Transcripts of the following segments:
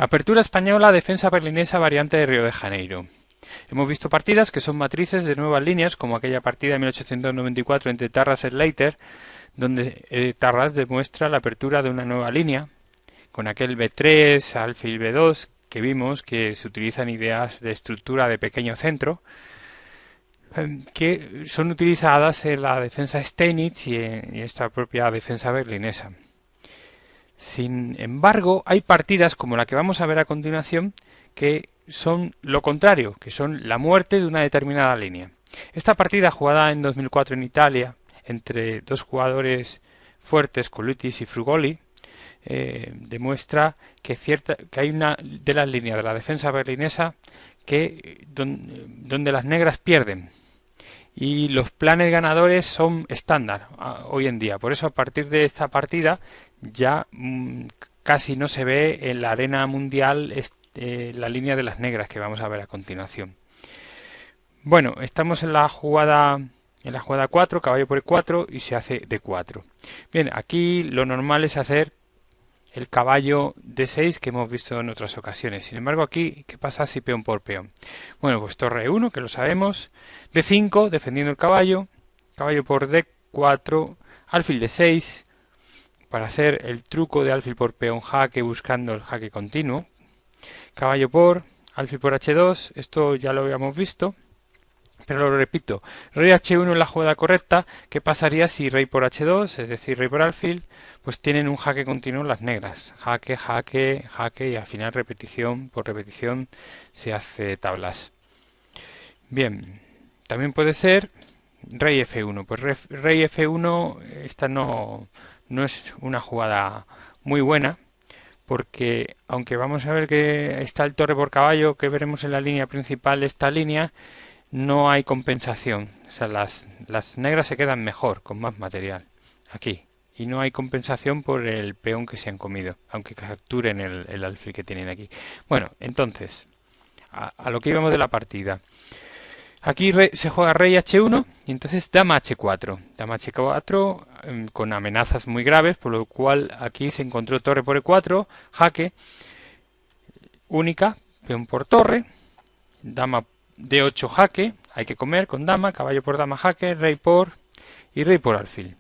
Apertura española, defensa berlinesa, variante de Río de Janeiro. Hemos visto partidas que son matrices de nuevas líneas, como aquella partida de 1894 entre Tarras y Leiter, donde Tarras demuestra la apertura de una nueva línea, con aquel B3, alfil B2, que vimos que se utilizan ideas de estructura de pequeño centro, que son utilizadas en la defensa Steinitz y en esta propia defensa berlinesa. Sin embargo, hay partidas como la que vamos a ver a continuación que son lo contrario, que son la muerte de una determinada línea. Esta partida, jugada en 2004 en Italia entre dos jugadores fuertes, Colucci y Frugoli, demuestra que hay una de las líneas de la defensa berlinesa donde las negras pierden. Y los planes ganadores son estándar hoy en día. Por eso, a partir de esta partida, ya casi no se ve en la arena mundial la línea de las negras que vamos a ver a continuación. Bueno, estamos en la jugada 4, caballo por E4 y se hace D4. Bien, aquí lo normal es hacer el caballo D6 que hemos visto en otras ocasiones. Sin embargo, aquí, ¿qué pasa si peón por peón? Bueno, pues torre E1, que lo sabemos, D5, defendiendo el caballo, caballo por D4, alfil D6, para hacer el truco de alfil por peón jaque, buscando el jaque continuo, caballo por, alfil por H2, esto ya lo habíamos visto, pero lo repito, rey H1 es la jugada correcta. ¿Qué pasaría si rey por H2, es decir, rey por alfil, pues tienen un jaque continuo las negras? Jaque, jaque, jaque y al final repetición por repetición se hace tablas. Bien, también puede ser rey F1. Pues rey F1, esta no es una jugada muy buena, porque aunque vamos a ver que está el torre por caballo, que veremos en la línea principal de esta línea, no hay compensación. O sea, las negras se quedan mejor, con más material, aquí. Y no hay compensación por el peón que se han comido, aunque capturen el alfil que tienen aquí. Bueno, entonces, a lo que íbamos de la partida. Aquí se juega rey H1 y entonces dama H4. Dama H4 con amenazas muy graves, por lo cual aquí se encontró torre por E4, jaque, única, peón por torre, dama D8 jaque, hay que comer con dama, caballo por dama jaque, rey por y rey por alfil.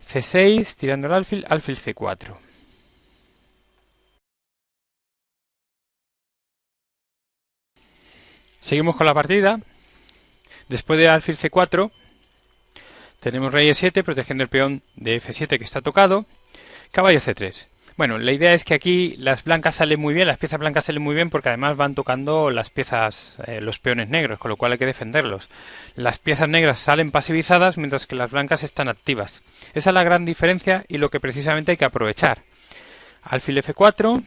C6, tirando el alfil, alfil C4. Seguimos con la partida. Después de alfil C4, tenemos rey E7 protegiendo el peón de F7 que está tocado, caballo C3. Bueno, la idea es que aquí las blancas salen muy bien, las piezas blancas salen muy bien porque además van tocando las piezas, los peones negros, con lo cual hay que defenderlos. Las piezas negras salen pasivizadas mientras que las blancas están activas. Esa es la gran diferencia y lo que precisamente hay que aprovechar. Alfil F4,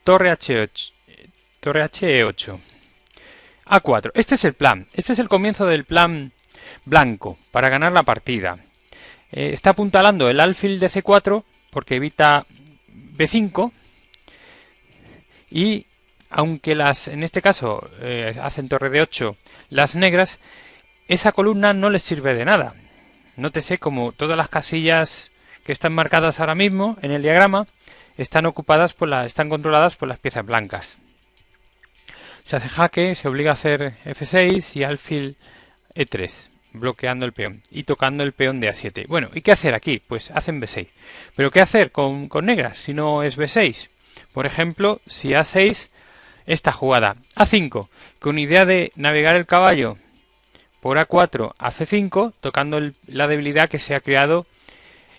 torre H8, torre HE8, A4. Este es el plan, este es el comienzo del plan blanco para ganar la partida. Está apuntalando el alfil de C4 porque evita B5 y aunque en este caso hacen torre de 8 las negras, esa columna no les sirve de nada. Nótese como todas las casillas que están marcadas ahora mismo en el diagrama están controladas por las piezas blancas. Se hace jaque, se obliga a hacer F6 y alfil E3. Bloqueando el peón y tocando el peón de A7. Bueno, ¿y qué hacer aquí? Pues hacen B6. ¿Pero qué hacer con negras si no es B6? Por ejemplo, si A6, esta jugada. A5, con idea de navegar el caballo por A4 a C5, tocando la debilidad que se ha creado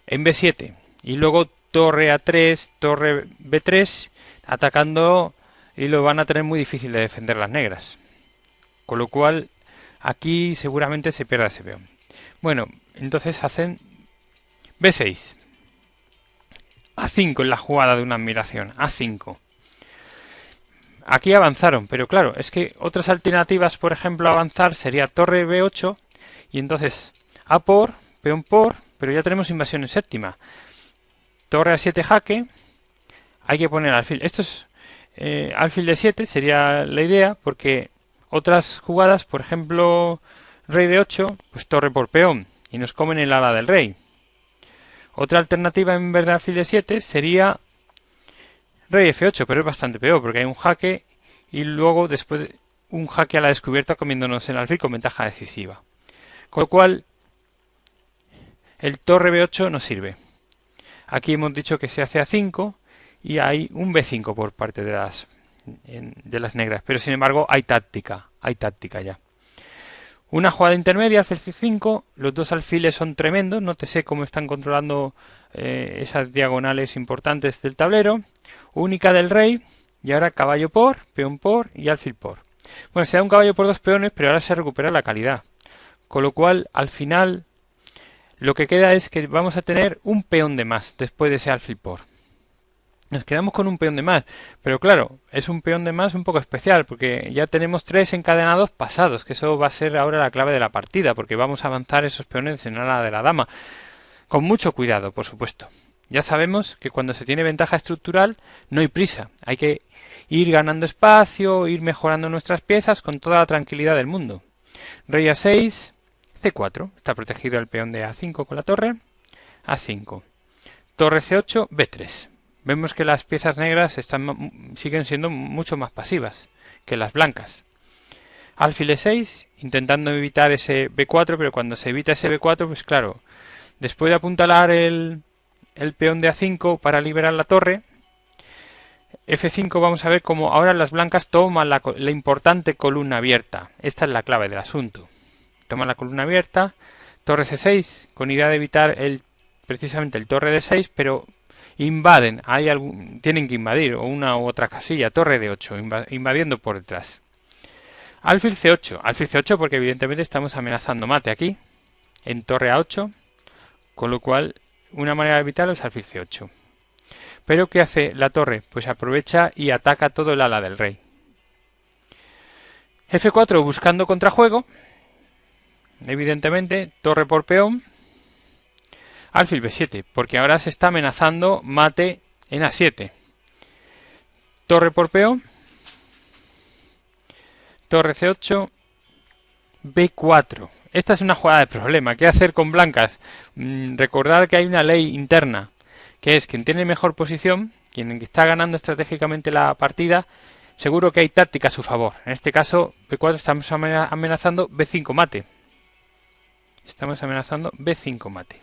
en B7. Y luego torre A3, torre B3, atacando y lo van a tener muy difícil de defender las negras. Con lo cual aquí seguramente se pierda ese peón. Bueno, entonces hacen B6. A5 en la jugada de una admiración. A5. Aquí avanzaron, pero claro, es que otras alternativas, por ejemplo, avanzar sería torre B8 y entonces A por, peón por, pero ya tenemos invasión en séptima. Torre A7 jaque. Hay que poner alfil. Esto es alfil de 7, sería la idea, porque otras jugadas, por ejemplo, rey de 8, pues torre por peón, y nos comen el ala del rey. Otra alternativa en vez de alfil de 7 sería Rey F8, pero es bastante peor porque hay un jaque y luego después un jaque a la descubierta comiéndonos el alfil con ventaja decisiva. Con lo cual el torre B8 no sirve. Aquí hemos dicho que se hace A5 y hay un B5 por parte de las negras, pero sin embargo hay táctica ya. Una jugada intermedia, alfil C5, los dos alfiles son tremendos, nótese cómo están controlando esas diagonales importantes del tablero. Única del rey, y ahora caballo por, peón por y alfil por. Bueno, se da un caballo por dos peones, pero ahora se recupera la calidad. Con lo cual, al final, lo que queda es que vamos a tener un peón de más después de ese alfil por. Nos quedamos con un peón de más, pero claro, es un peón de más un poco especial, porque ya tenemos 3 encadenados pasados, que eso va a ser ahora la clave de la partida, porque vamos a avanzar esos peones en ala de la dama. Con mucho cuidado, por supuesto. Ya sabemos que cuando se tiene ventaja estructural no hay prisa, hay que ir ganando espacio, ir mejorando nuestras piezas con toda la tranquilidad del mundo. Rey A6, C4, está protegido el peón de A5 con la torre, A5. Torre C8, B3. Vemos que las piezas negras siguen siendo mucho más pasivas que las blancas. Alfil E6, intentando evitar ese B4, pero cuando se evita ese B4, pues claro, después de apuntalar el peón de A5 para liberar la torre, F5 vamos a ver cómo ahora las blancas toman la importante columna abierta. Esta es la clave del asunto. Toman la columna abierta, torre C6, con idea de evitar precisamente el torre D6, pero invaden, tienen que invadir una u otra casilla, torre D8, invadiendo por detrás. Alfil C8 porque evidentemente estamos amenazando mate aquí, en torre A8, con lo cual una manera de evitarlo es alfil C8. Pero ¿qué hace la torre? Pues aprovecha y ataca todo el ala del rey. F4 buscando contrajuego, evidentemente, torre por peón. Alfil B7, porque ahora se está amenazando mate en A7. Torre por peón. Torre C8. B4. Esta es una jugada de problema. ¿Qué hacer con blancas? Recordar que hay una ley interna, que es quien tiene mejor posición, quien está ganando estratégicamente la partida, seguro que hay táctica a su favor. En este caso, B4 estamos amenazando B5 mate. Estamos amenazando B5 mate.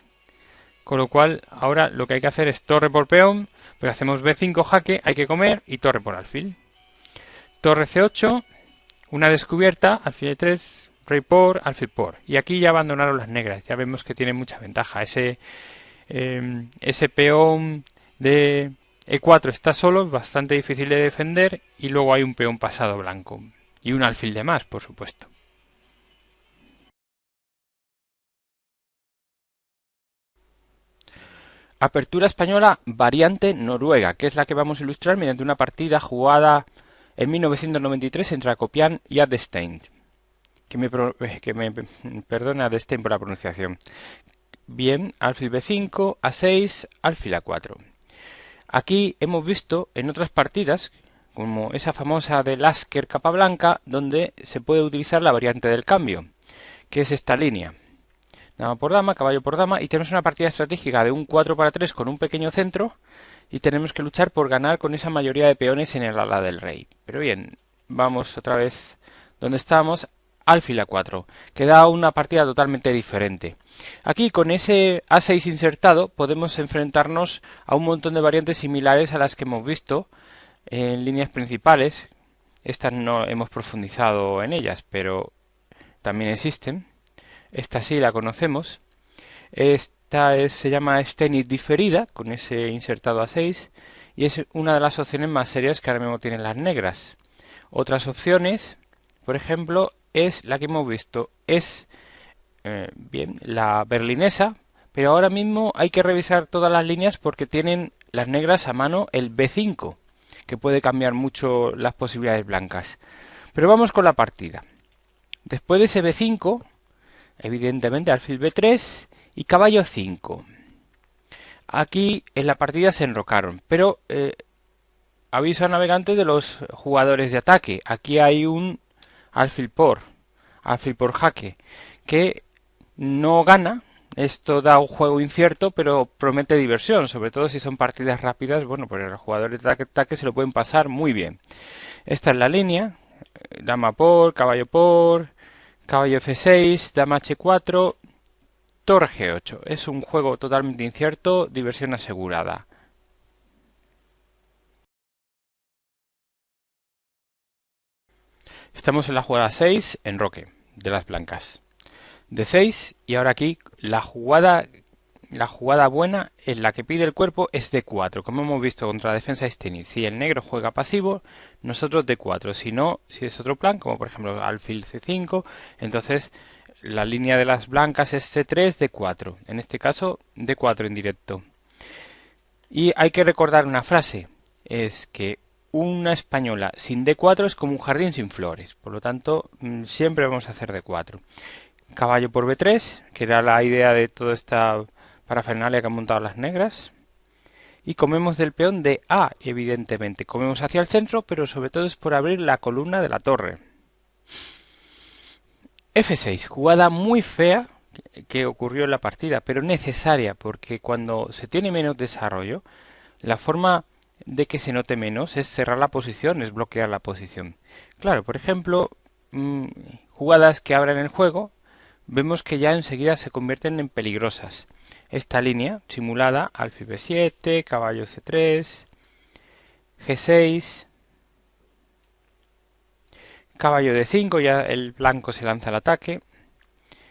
Con lo cual, ahora lo que hay que hacer es torre por peón, pero hacemos B5 jaque, hay que comer, y torre por alfil. Torre C8, una descubierta, alfil E3, rey por, alfil por. Y aquí ya abandonaron las negras, ya vemos que tienen mucha ventaja. Ese peón de E4 está solo, es bastante difícil de defender, y luego hay un peón pasado blanco. Y un alfil de más, por supuesto. Apertura española variante noruega, que es la que vamos a ilustrar mediante una partida jugada en 1993 entre Acopian y Adestein. Que me perdone Adestein por la pronunciación. Bien, alfil B5, A6, alfil A4. Aquí hemos visto en otras partidas, como esa famosa de Lasker Capablanca, donde se puede utilizar la variante del cambio, que es esta línea. Dama por dama, caballo por dama, y tenemos una partida estratégica de un 4-3 con un pequeño centro, y tenemos que luchar por ganar con esa mayoría de peones en el ala del rey. Pero bien, vamos otra vez donde estábamos, alfil A4, que da una partida totalmente diferente. Aquí con ese A6 insertado podemos enfrentarnos a un montón de variantes similares a las que hemos visto en líneas principales. Estas no hemos profundizado en ellas, pero también existen. Esta sí la conocemos. Esta se llama Stenit diferida, con ese insertado A6, y es una de las opciones más serias que ahora mismo tienen las negras. Otras opciones, por ejemplo, es la que hemos visto, es bien la berlinesa, pero ahora mismo hay que revisar todas las líneas porque tienen las negras a mano el B5, que puede cambiar mucho las posibilidades blancas. Pero vamos con la partida. Después de ese B5, evidentemente alfil B3 y caballo 5. Aquí en la partida se enrocaron, pero aviso a navegantes de los jugadores de ataque. Aquí hay un alfil por jaque, que no gana, Esto da un juego incierto, pero promete diversión, sobre todo si son partidas rápidas. Bueno, pues los jugadores de ataque se lo pueden pasar muy bien. Esta es la línea: dama por, caballo F6, dama H4, torre G8. Es un juego totalmente incierto, diversión asegurada. Estamos en la jugada 6, enroque, de las blancas. D6, y ahora aquí la jugada buena en la que pide el cuerpo es D4. Como hemos visto contra la defensa de Stennis, si el negro juega pasivo, nosotros D4. Si no, si es otro plan, como por ejemplo alfil C5, entonces la línea de las blancas es C3, D4. En este caso, D4 en directo. Y hay que recordar una frase, es que una española sin D4 es como un jardín sin flores. Por lo tanto, siempre vamos a hacer D4. Caballo por B3, que era la idea de toda esta parafernalia que han montado las negras. Y comemos del peón de A, evidentemente. Comemos hacia el centro, pero sobre todo es por abrir la columna de la torre. F6, jugada muy fea que ocurrió en la partida, pero necesaria, porque cuando se tiene menos desarrollo, la forma de que se note menos es cerrar la posición, es bloquear la posición. Claro, por ejemplo, jugadas que abren el juego, vemos que ya enseguida se convierten en peligrosas. Esta línea simulada, alfil B7, caballo C3, G6, caballo D5, ya el blanco se lanza al ataque,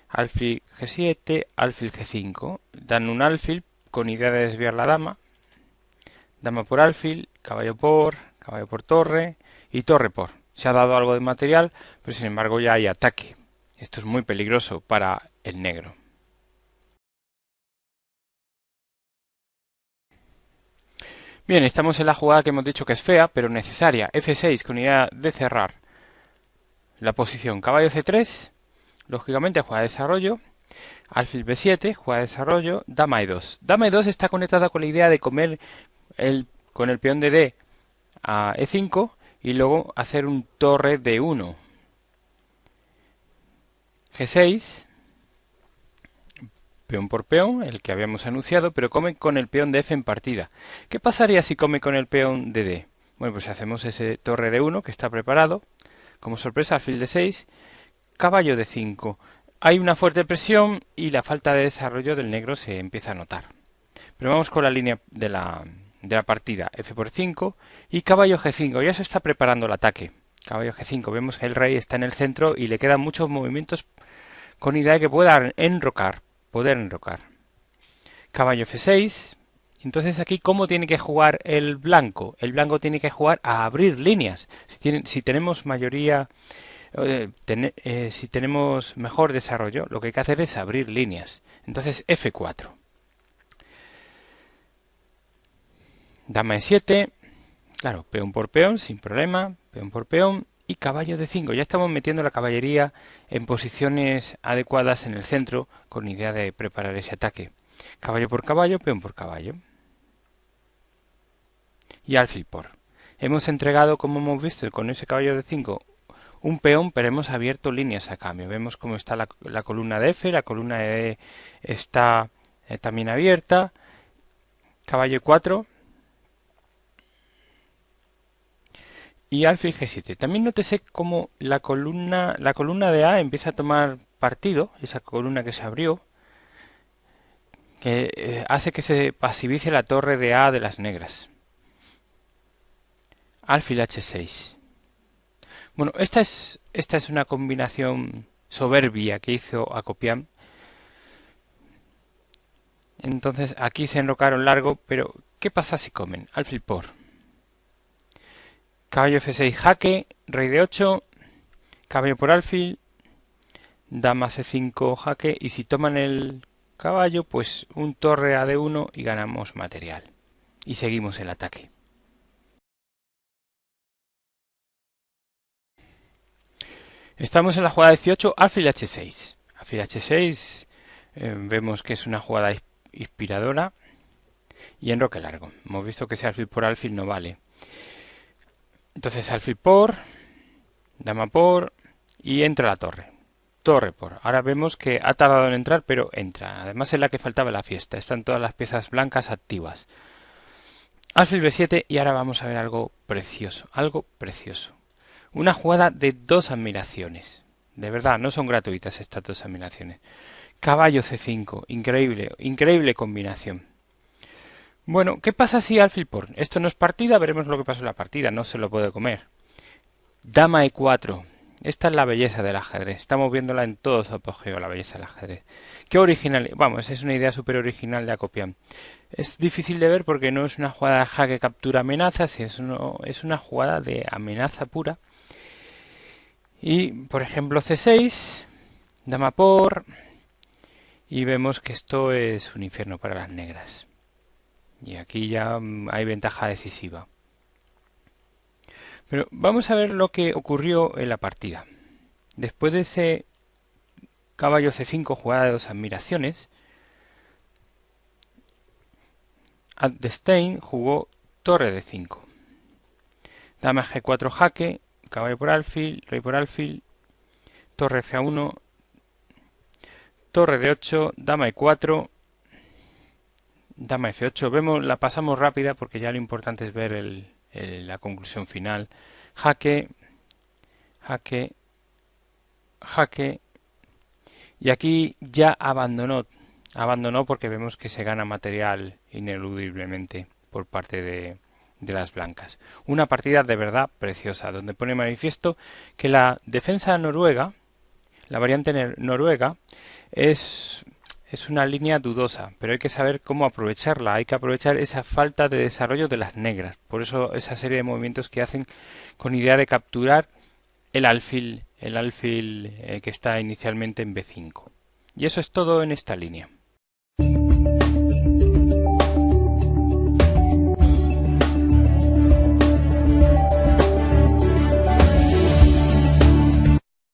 alfil G7, alfil G5, dan un alfil con idea de desviar la dama, dama por alfil, caballo por torre y torre por. Se ha dado algo de material, pero sin embargo ya hay ataque. Esto es muy peligroso para el negro. Bien, estamos en la jugada que hemos dicho que es fea, pero necesaria. F6 con idea de cerrar la posición. Caballo C3, lógicamente jugada de desarrollo. Alfil B7, jugada de desarrollo. Dama E2. Dama E2 está conectada con la idea de comer con el peón de D a E5 y luego hacer un torre D1. G6, peón por peón, el que habíamos anunciado, pero come con el peón de F en partida. ¿Qué pasaría si come con el peón de D? Bueno, pues hacemos ese torre D1 que está preparado. Como sorpresa, alfil D6, caballo D5. Hay una fuerte presión y la falta de desarrollo del negro se empieza a notar. Pero vamos con la línea de la partida. F por 5 y caballo G5. Ya se está preparando el ataque. Caballo G5. Vemos que el rey está en el centro y le quedan muchos movimientos con idea de que pueda poder enrocar. Caballo F6. Entonces aquí, ¿cómo tiene que jugar el blanco? El blanco tiene que jugar a abrir líneas. Si tenemos mayoría, si tenemos mejor desarrollo, lo que hay que hacer es abrir líneas. Entonces F4. Dama E7. Claro, peón por peón, sin problema. Peón por peón. Y caballo D5. Ya estamos metiendo la caballería en posiciones adecuadas en el centro con idea de preparar ese ataque. Caballo por caballo, peón por caballo. Y alfil por. Hemos entregado, como hemos visto, con ese caballo D5 un peón, pero hemos abierto líneas a cambio. Vemos cómo está la columna de F, la columna de D está también abierta. Caballo E4. Y alfil G7. También nótese cómo la columna de A empieza a tomar partido, esa columna que se abrió, que hace que se pasivice la torre de A de las negras. Alfil H6. Bueno, esta es una combinación soberbia que hizo Acopian. Entonces aquí se enrocaron largo, pero ¿qué pasa si comen? Alfil por. Caballo F6 jaque, rey de 8, caballo por alfil, dama C5 jaque, y si toman el caballo, pues un torre a D1 y ganamos material. Y seguimos el ataque. Estamos en la jugada 18, alfil H6. Alfil H6, vemos que es una jugada inspiradora y enroque largo. Hemos visto que ese alfil por alfil no vale. Entonces alfil por, dama por y entra la torre. torre por. Ahora vemos que ha tardado en entrar, pero entra. Además es la que faltaba en la fiesta. Están todas las piezas blancas activas. Alfil B7 y ahora vamos a ver algo precioso. Algo precioso. Una jugada de 2 admiraciones. De verdad, no son gratuitas estas 2 admiraciones. Caballo C5. Increíble, increíble combinación. Bueno, ¿qué pasa si alfil por? Esto no es partida, veremos lo que pasó en la partida. No se lo puede comer. Dama E4. Esta es la belleza del ajedrez. Estamos viéndola en todo su apogeo, la belleza del ajedrez. Qué original. Vamos, es una idea súper original de Acopian. Es difícil de ver porque no es una jugada de jaque captura amenazas, es una jugada de amenaza pura. Y, por ejemplo, C6, dama por, y vemos que esto es un infierno para las negras. Y aquí ya hay ventaja decisiva. Pero vamos a ver lo que ocurrió en la partida. Después de ese caballo C5, jugada de 2 admiraciones, Adestein jugó torre D5. Dama G4 jaque, caballo por alfil, rey por alfil, torre F1, torre D8, dama E4, dama F8. Vemos, la pasamos rápida porque ya lo importante es ver la conclusión final. Jaque, jaque, jaque. Y aquí ya abandonó porque vemos que se gana material ineludiblemente por parte de las blancas. Una partida de verdad preciosa, donde pone manifiesto que la defensa noruega, la variante noruega, es una línea dudosa, pero hay que saber cómo aprovecharla, hay que aprovechar esa falta de desarrollo de las negras. Por eso esa serie de movimientos que hacen con idea de capturar el alfil que está inicialmente en B5. Y eso es todo en esta línea.